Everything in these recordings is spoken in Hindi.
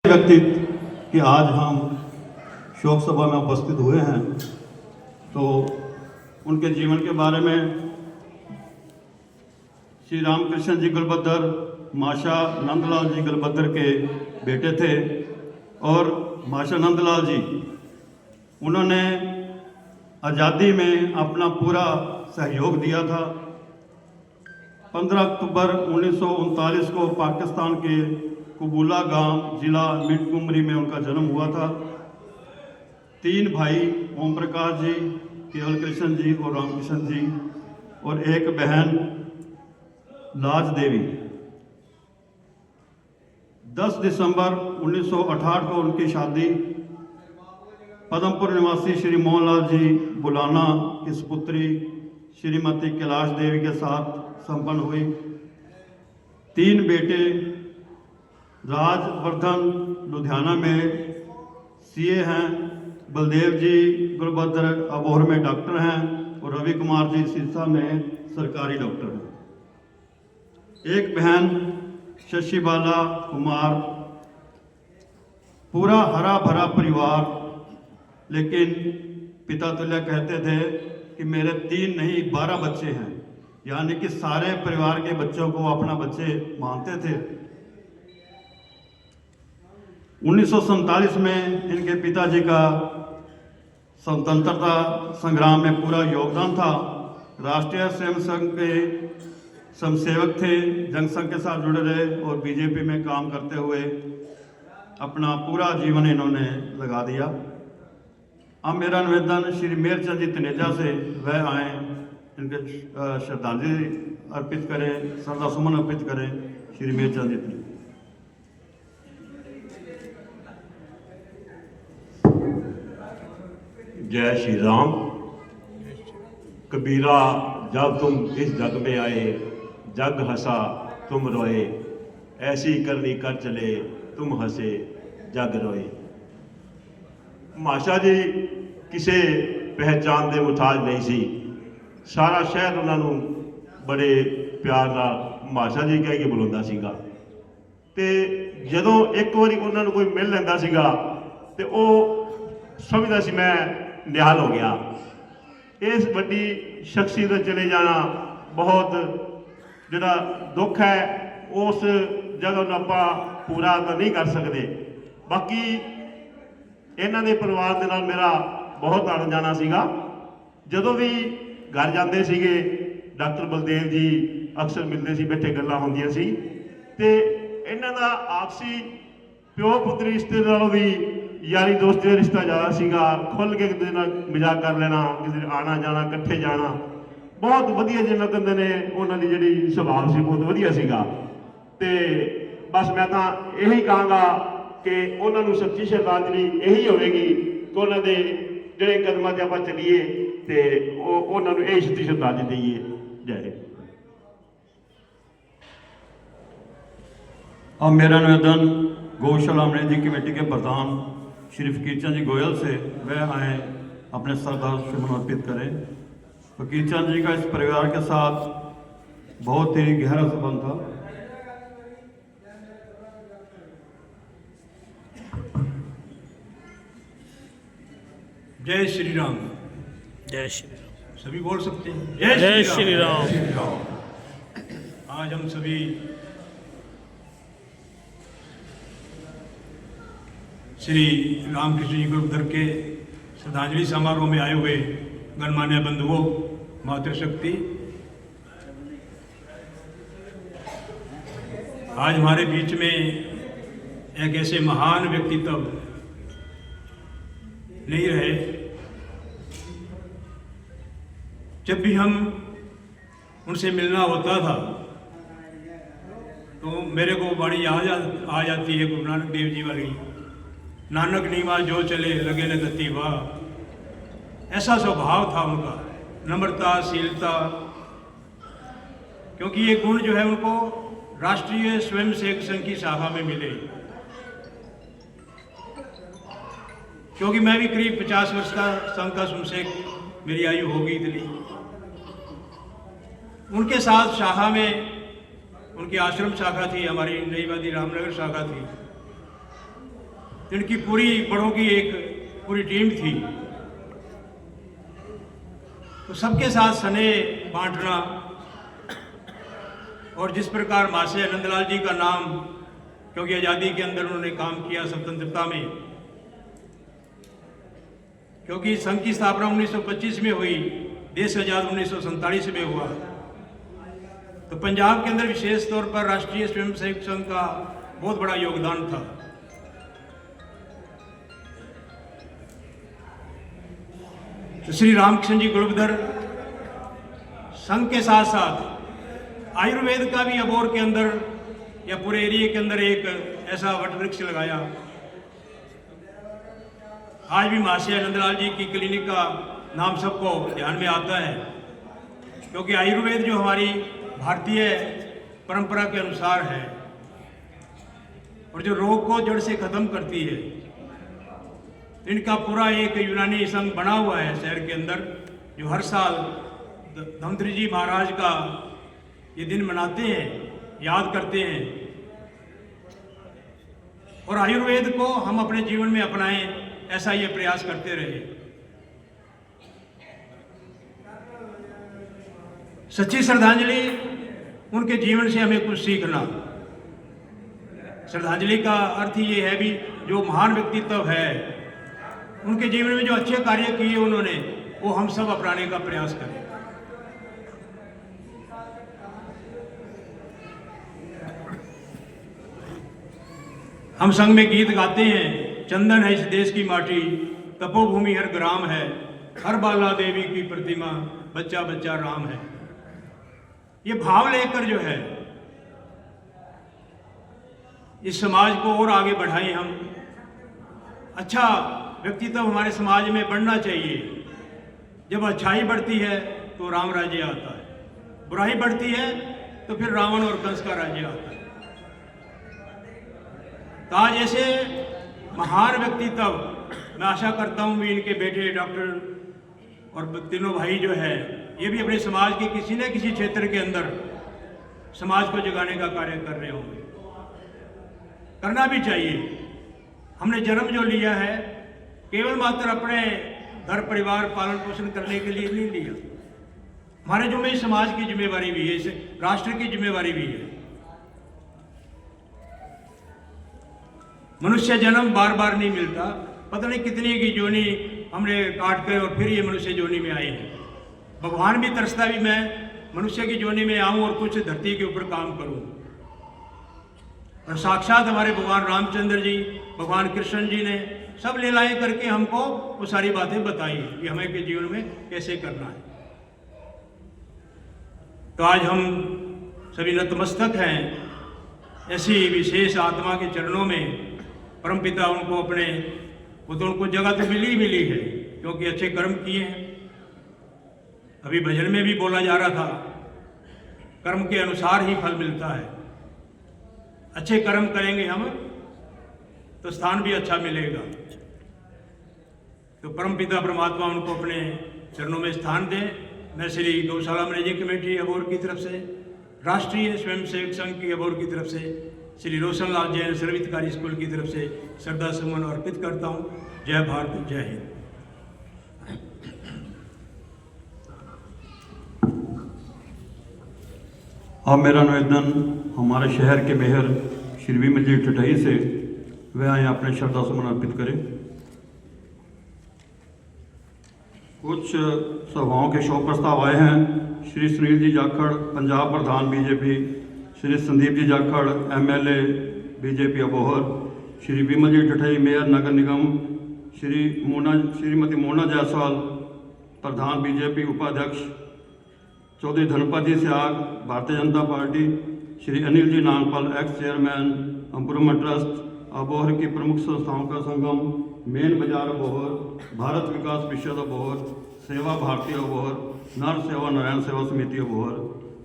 व्यक्तित्व कि आज हम शोक सभा में उपस्थित हुए हैं, तो उनके जीवन के बारे में श्री रामकृष्ण जी गुलबद्दर माशा नंदलाल जी गुलबद्दर के बेटे थे और माशा नंदलाल जी उन्होंने आज़ादी में अपना पूरा सहयोग दिया था। 15 अक्टूबर 1939 को पाकिस्तान के कबूला गांव जिला मिंटकुमरी में उनका जन्म हुआ था। 3 भाई ओम प्रकाश जी, केवल कृष्ण जी और रामकृष्ण जी और एक बहन लाज देवी। 10 दिसंबर 1968 को उनकी शादी पदमपुर निवासी श्री मोहनलाल जी बुलाना की सुपुत्री श्रीमती कैलाश देवी के साथ संपन्न हुई। 3 बेटे राजवर्धन लुधियाना में सीए हैं, बलदेव जी गुलबद्दर अबोहर में डॉक्टर हैं और रवि कुमार जी सिरसा में सरकारी डॉक्टर हैं। एक बहन शशिबाला कुमार। पूरा हरा भरा परिवार, लेकिन पिता तुल्य कहते थे कि मेरे 3 नहीं 12 बच्चे हैं, यानी कि सारे परिवार के बच्चों को अपना बच्चे मानते थे। 1947 में इनके पिताजी का स्वतंत्रता संग्राम में पूरा योगदान था। राष्ट्रीय स्वयं संघ के स्वयंसेवक थे, जनसंघ के साथ जुड़े रहे और बीजेपी में काम करते हुए अपना पूरा जीवन इन्होंने लगा दिया। अब मेरा निवेदन श्री मेहरचंद जी तनेजा से वह आए, इनके श्रद्धांजलि अर्पित करें, श्रद्धा सुमन अर्पित करें। श्री मेहरचंद जी तनेजा। जय श्री राम। कबीरा जब तुम इस जग में आए, जग हंसा तुम रोए, ऐसी करनी कर चले तुम हंसे जग रोए। माशा जी किसी पहचान के मुताज नहीं सी। सारा शहर उन्होंने बड़े प्यार नाल माशा जी कह के बुलाता सीगा ते जदों एक बारी उन्होंने कोई मिल लैंदा सीगा ते वो समझदा सी मैं निहाल हो गया। इस बड़ी शख्सियत चले जाना बहुत जिहड़ा दुख है, उस जगह आप पूरा तो नहीं कर सकते। बाकी इन्हां दे परिवार दे नाल मेरा बहुत आना जाना सीगा। जदों भी घर जाते सीगे डॉक्टर बलदेव जी अक्सर मिलते सी, बैठे गल्लां होंदियां सी ते इन्हां दा आपसी प्यो पुत्र रिश्ते नालों भी यारी दोस्ती का रिश्ता ज़्यादा सीगा। खुल के किसी नाल मजाक कर लेना, किसी आना जाना कट्ठे जाना, बहुत वधिया जिन्ना कहते ने उन्होंने जी सुभाव से बहुत वधिया सीगा। ते बस मैं तो यही कहांगा कि उन्होंने सच्ची श्रद्धांजलि यही होगी कि उन्होंने जोड़े कदमों से आप चलीए तो उन्होंने यही सच्ची श्रद्धांजलि दईए। जय हिंद। अब मेरा निवेदन गौशाला मैनेजिंग कमेटी के प्रधान श्री फकीरचंद जी गोयल से वह आए अपने श्रद्धा सुमन अर्पित करें। फकीरचंद जी का इस परिवार के साथ बहुत ही गहरा संबंध था। जय श्री राम। जय श्री राम। सभी बोल सकते हैं जय श्री राम। आज हम सभी श्री रामकृष्ण जी गुलबद्दर के श्रद्धांजलि समारोह में आए हुए गणमान्य बंधुओं, मातृशक्ति, आज हमारे बीच में एक ऐसे महान व्यक्तित्व नहीं रहे। जब भी हम उनसे मिलना होता था तो मेरे को बड़ी याद आ जाती है गुरु नानक देव जी वाली, नानक नीवा जो चले लगे न दत्ती वाह। ऐसा स्वभाव था उनका, नम्रता, शीलता, क्योंकि ये गुण जो है उनको राष्ट्रीय स्वयंसेवक संघ की शाखा में मिले। क्योंकि मैं भी करीब 50 वर्ष का संघ का स्वयंसेवक मेरी आयु होगी इतनी। उनके साथ शाखा में उनकी आश्रम शाखा थी, हमारी नईवादी रामनगर शाखा थी। इनकी पूरी बड़ों की एक पूरी टीम थी। तो सबके साथ स्नेह बांटना, और जिस प्रकार मासे नंदलाल जी का नाम, क्योंकि आज़ादी के अंदर उन्होंने काम किया, स्वतंत्रता में, क्योंकि संघ की स्थापना 1925 में हुई, देश आज़ाद 1947 में हुआ। तो पंजाब के अंदर विशेष तौर पर राष्ट्रीय स्वयंसेवक संघ का बहुत बड़ा योगदान था। तो श्री रामकृष्ण जी गुलबधर संघ के साथ साथ आयुर्वेद का भी अबोर के अंदर या पूरे एरिया के अंदर एक ऐसा वट वृक्ष लगाया। आज भी महाशय नंदलाल जी की क्लिनिक का नाम सबको ध्यान में आता है, क्योंकि आयुर्वेद जो हमारी भारतीय परंपरा के अनुसार है और जो रोग को जड़ से खत्म करती है। इनका पूरा एक यूनानी संघ बना हुआ है शहर के अंदर, जो हर साल धमत्री जी महाराज का ये दिन मनाते हैं, याद करते हैं। और आयुर्वेद को हम अपने जीवन में अपनाएं, ऐसा ये प्रयास करते रहे। सच्ची श्रद्धांजलि, उनके जीवन से हमें कुछ सीखना। श्रद्धांजलि का अर्थ ये है भी, जो महान व्यक्तित्व है, उनके जीवन में जो अच्छे कार्य किए उन्होंने, वो हम सब अपनाने का प्रयास करें। हम संग में गीत गाते हैं, चंदन है इस देश की माटी, तपोभूमि हर ग्राम है, हर बाला देवी की प्रतिमा, बच्चा बच्चा राम है। ये भाव लेकर जो है इस समाज को और आगे बढ़ाएं हम। अच्छा व्यक्तित्व हमारे समाज में बढ़ना चाहिए। जब अच्छाई बढ़ती है तो राम राज्य आता है, बुराई बढ़ती है तो फिर रावण और कंस का राज्य आता है। तो आज ऐसे महान व्यक्तित्व, मैं आशा करता हूँ भी इनके बेटे डॉक्टर और तीनों भाई जो है, ये भी अपने समाज के किसी न किसी क्षेत्र के अंदर समाज को जगाने का कार्य कर रहे होंगे। करना भी चाहिए। हमने जन्म जो लिया है केवल मात्र अपने घर परिवार पालन पोषण करने के लिए नहीं लिया। हमारे जो में समाज की जिम्मेवारी भी है, राष्ट्र की जिम्मेवारी भी है। मनुष्य जन्म बार बार नहीं मिलता, पता नहीं कितनी की जोनी हमने काट कर और फिर ये मनुष्य जोनी में आए हैं। भगवान भी तरसता भी मैं मनुष्य की जोनी में आऊं और कुछ धरती के ऊपर काम करूं। और साक्षात हमारे भगवान रामचंद्र जी, भगवान कृष्ण जी ने सब लीलाएं करके हमको वो सारी बातें बताई कि हमें के जीवन में कैसे करना है। तो आज हम सभी नतमस्तक हैं ऐसी विशेष आत्मा के चरणों में। परमपिता उनको अपने, वो तो उनको जगह तो मिली है क्योंकि अच्छे कर्म किए हैं। अभी भजन में भी बोला जा रहा था, कर्म के अनुसार ही फल मिलता है। अच्छे कर्म करेंगे हम तो स्थान भी अच्छा मिलेगा। तो परमपिता परमात्मा उनको अपने चरणों में स्थान दें। मैं श्री गौशाला मैनेजिंग कमेटी अबोर की तरफ से, राष्ट्रीय स्वयंसेवक संघ की अबोर की तरफ से, श्री रोशन लाल जैन सर्वहितकारी स्कूल की तरफ से श्रद्धा सुमन अर्पित करता हूँ। जय भारत, जय हिंद। अब मेरा निवेदन हमारे शहर के मेयर श्री विमल जी ठठई से, वे आए अपने श्रद्धा सुमन अर्पित करें। कुछ सभाओं के शोक प्रस्ताव आए हैं। श्री सुनील जी जाखड़, पंजाब प्रधान BJP, Shri Sandeep ji Jakhar, MLA BJP Abohar, Shri Vimal ji Thathai mayor नगर निगम, श्रीमती मोना जायसवाल प्रधान बीजेपी उपाध्यक्ष, Chaudhary Dhanpat ji Siyag Bharatiya Janata Party, Shri Anil ji Nagpal ex chairman improvement trust Abohar की प्रमुख संस्थाओं का संगम, मेन बाजार अबोहर, भारत विकास परिषद अबोहर, सेवा भारती अबोहर, नर सेवा नारायण सेवा समिति अबोहर।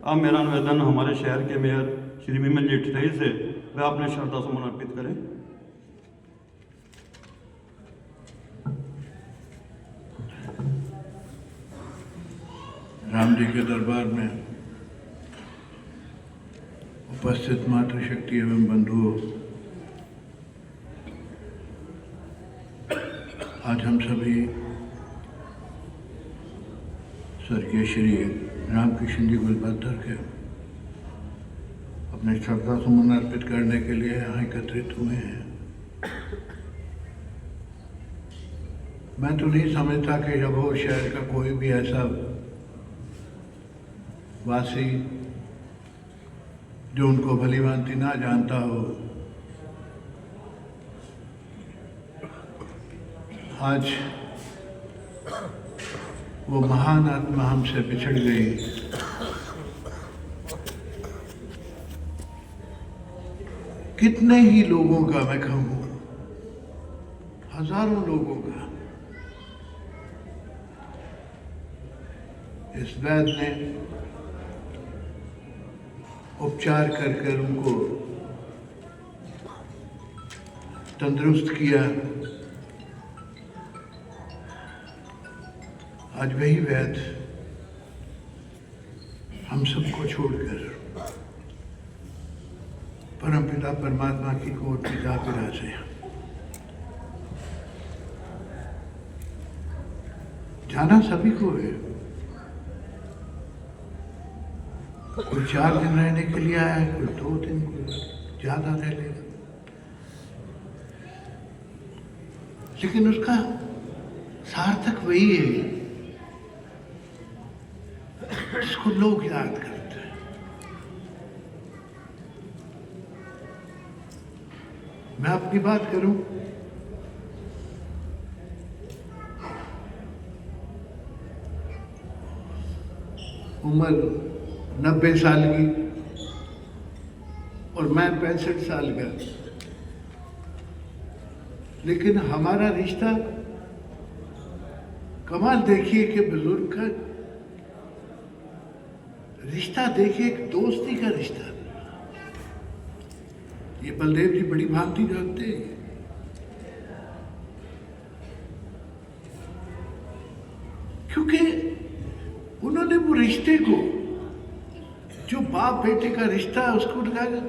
अब मेरा निवेदन हमारे शहर के मेयर श्री विमल जी ठठई से, वे अपने श्रद्धा सुमन अर्पित करें। राम जी के दरबार में उपस्थित मातृशक्ति एवं बंधुओं, आज हम सभी स्वर्गीय श्री रामकिशन जी गुलबद्दर के अपने श्रद्धा सुमन अर्पित करने के लिए यहाँ एकत्रित हुए हैं। मैं तो नहीं समझता कि अबोहर शहर का कोई भी ऐसा वासी जो उनको भली भांति ना जानता हो, आज वो महान आत्मा हमसे बिछड़ गई। कितने ही लोगों का, मैं कहूँ हजारों लोगों का, इस वैद्य ने उपचार कर कर उनको तंदुरुस्त किया। आज वही वैद्य हम सबको छोड़कर परमपिता परमात्मा की ओर पिता विराजे। जाना सभी को है। कोई 4 दिन रहने के लिए आया है, कोई 2 दिन, कोई ज्यादा रह लेगा, लेकिन उसका सार्थक वही है जिसको लोग याद करते हैं। मैं अपनी बात करूं, उम्र 90 साल की और मैं 65 साल का, लेकिन हमारा रिश्ता कमाल देखिए कि बुजुर्ग का रिश्ता देखिए, एक दोस्ती का रिश्ता। ये बलदेव जी बड़ी भांति जानते हैं। क्योंकि उन्होंने वो रिश्ते को, जो बाप बेटे का रिश्ता है, उसको लगाया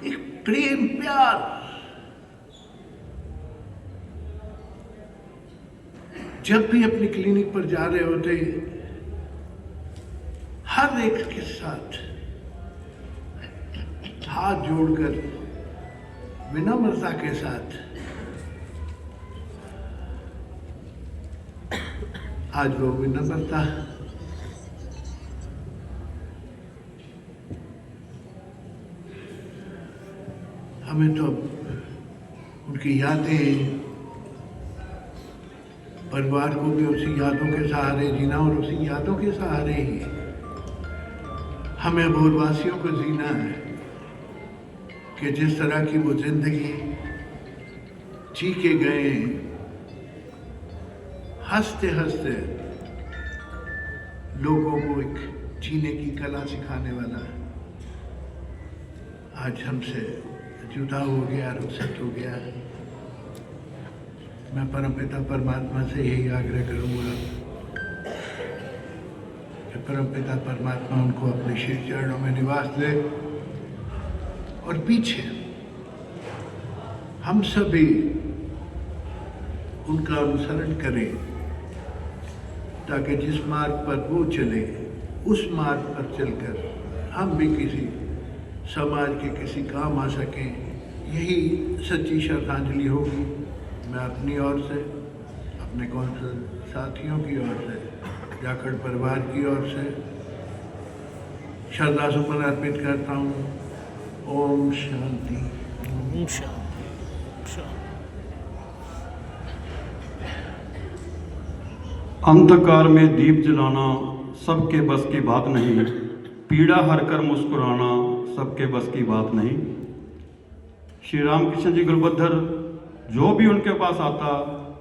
एक प्रेम प्यार। जब भी अपनी क्लिनिक पर जा रहे होते, हर एक के साथ हाथ जोड़कर विनम्रता के साथ आज वो विनम्रता हमें तो उनकी यादें, परिवार को भी उसी यादों के सहारे जीना और उसी यादों के सहारे ही हमें अबोहरवासियों को जीना है कि जिस तरह की वो जिंदगी जी के गए, हंसते हंसते लोगों को एक जीने की कला सिखाने वाला आज हमसे जुदा हो गया, रुखसत हो गया। मैं परमपिता परमात्मा से यही आग्रह करूंगा कि परमपिता परमात्मा उनको अपने श्री चरणों में निवास दे और पीछे हम सभी उनका अनुसरण करें, ताकि जिस मार्ग पर वो चले उस मार्ग पर चलकर हम भी किसी समाज के किसी काम आ सकें। यही सच्ची श्रद्धांजलि होगी। मैं अपनी ओर से, अपने कौंसल साथियों की ओर से, जाखड़ परिवार की ओर से श्रद्धा सुमन अर्पित करता हूँ। ओम शांति। ओम शांति। अंधकार में दीप जलाना सबके बस की बात नहीं, पीड़ा हर कर मुस्कुराना सबके बस की बात नहीं। श्री रामकिशन जी गुलबद्दर जो भी उनके पास आता,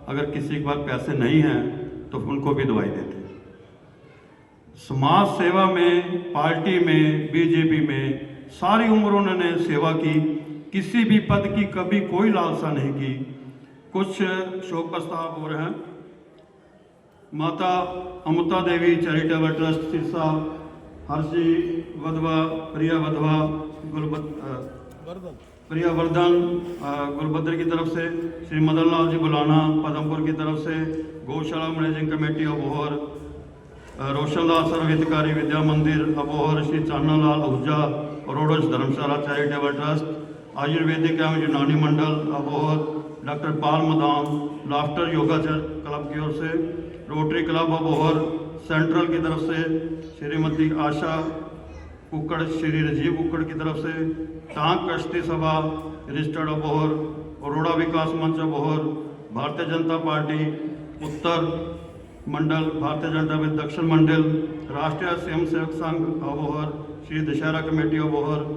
अगर किसी के पास पैसे नहीं हैं तो उनको भी दवाई देते। समाज सेवा में, पार्टी में, बीजेपी में सारी उम्र उन्होंने सेवा की, किसी भी पद की कभी कोई लालसा नहीं की। कुछ शोक प्रस्ताव हो रहे हैं। माता अमृता देवी चैरिटेबल ट्रस्ट सिरसा, हर्षी वधवा, प्रिया वधवा, प्रियावर्धन गुलबद्र की तरफ से, श्री मदन लाल जी बुलाना पदमपुर की तरफ से, गौशाला मैनेजिंग कमेटी अबोहर, रोशनलाल सर्व हितकारी विद्या मंदिर अबोहर, श्री चाननलाल आहूजा रोडस धर्मशाला चैरिटेबल ट्रस्ट, आयुर्वेदिक एवं यूनानी मंडल अबोहर, डॉक्टर पाल मदाम लाफ्टर योगा क्लब की ओर से, रोटरी क्लब अबोहर सेंट्रल की तरफ से, श्रीमती आशा कुक्कड़, श्री राजीव कुक्कड़ की तरफ से, टांग कश्ती सभा रजिस्टर्ड अबोहर, अरोड़ा विकास मंच अबोहर, भारतीय जनता पार्टी उत्तर मंडल, भारतीय जनता पार्टी दक्षिण मंडल, राष्ट्रीय Swayamsevak Sangh Abohar, Shri Dussehra committee Abohar,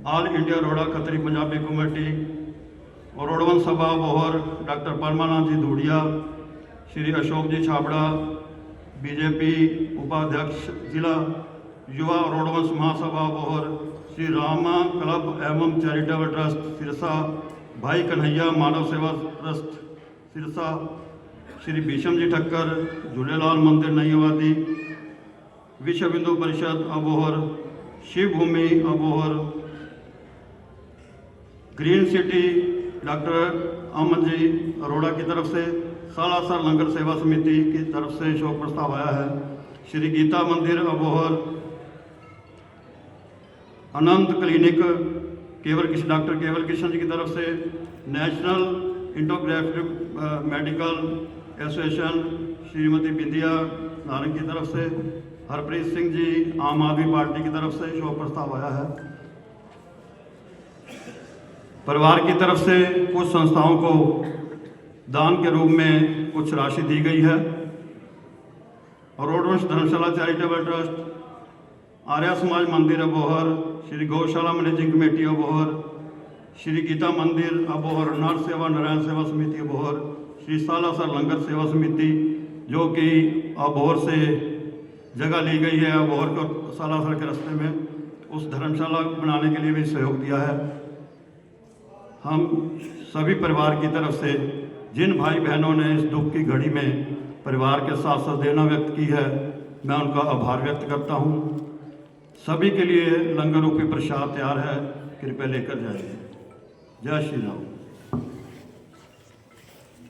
all India रोड़ा खत्री पंजाबी कमेटी, रोड़वन सभा अबोहर, डॉक्टर परमानंद जी धूड़िया, श्री अशोक जी छाबड़ा, बीजेपी उपाध्यक्ष जिला, युवा रोडवंश महासभा अबोहर, श्री रामा क्लब एवं चैरिटेबल ट्रस्ट सिरसा, भाई कन्हैया मानव सेवा ट्रस्ट सिरसा, श्री भीषम जी ठक्कर, झूलेलाल मंदिर नई आबादी, विश्व हिंदू परिषद अबोहर, शिव भूमि Abohar, green city doctor Aman ji Arora की तरफ से, सालासर लंगर सेवा समिति की तरफ से शोक प्रस्ताव आया है, श्री गीता मंदिर अबोहर, अनंत क्लिनिक डॉक्टर केवल कृष्ण जी की तरफ से, नेशनल इंटोग्राफिक मेडिकल एसोसिएशन श्रीमती बिंदिया नारंग की तरफ से, हरप्रीत सिंह जी आम आदमी पार्टी की तरफ से शोक प्रस्ताव आया है। परिवार की तरफ से कुछ संस्थाओं को दान के रूप में कुछ राशि दी गई है। रोडवंश धर्मशाला चैरिटेबल ट्रस्ट, आर्या समाज मंदिर अबोहर, श्री गौशाला मैनेजिंग कमेटी अबोहर, श्री गीता मंदिर अबोहर, नर सेवा नारायण सेवा समिति अबोहर, श्री सालासर लंगर सेवा समिति जो कि अबोहर से जगह ली गई है, अबोहर को सालासर के रास्ते में, उस धर्मशाला बनाने के लिए भी सहयोग दिया है। हम सभी परिवार की तरफ से जिन भाई बहनों ने इस दुख की घड़ी में परिवार के साथ सद्भावना व्यक्त की है, मैं उनका आभार व्यक्त करता हूँ। सभी के लिए लंगर रूपी प्रसाद तैयार है, कृपया लेकर जाइए। जय श्री राम।